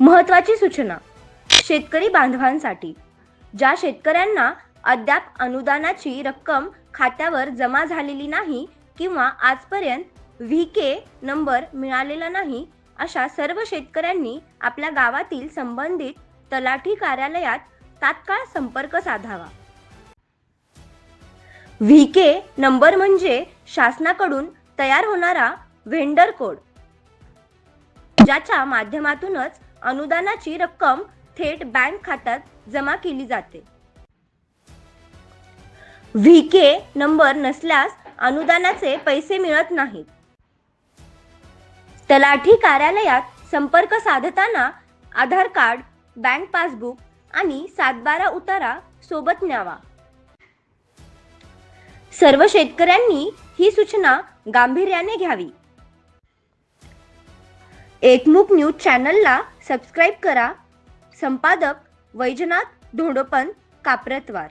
महत्त्वाची सूचना शेतकरी बांधवांसाठी. ज्या शेतकऱ्यांना अद्याप अनुदानाची रक्कम खात्यावर जमा झालेली नाही किंवा आजपर्यंत व्हीके नंबर मिळालेला नाही, अशा सर्व शेतकऱ्यांनी आपल्या गावातील संबंधित तलाठी कार्यालयात तात्काळ संपर्क साधावा. व्हीके नंबर म्हणजे शासनाकडून तयार होणारा व्हेंडर कोड, ज्याच्या माध्यमातूनच अनुदानाची रक्कम थेट बँक खात्यात जमा केली जाते. व्हीके नंबर नसल्यास अनुदानाचे पैसे मिळत नाहीत. तलाठी कार्यालयात संपर्क साधताना आधार कार्ड, बँक पासबुक आणि 7/12 उतारा सोबत न्यावा. सर्व शेतकऱ्यांनी ही सूचना गांभीर्याने घ्यावी. एकमुख न्यूज चॅनलला सबस्क्राईब करा. संपादक वैजनाथ धोंडोपंत, काप्रतवार.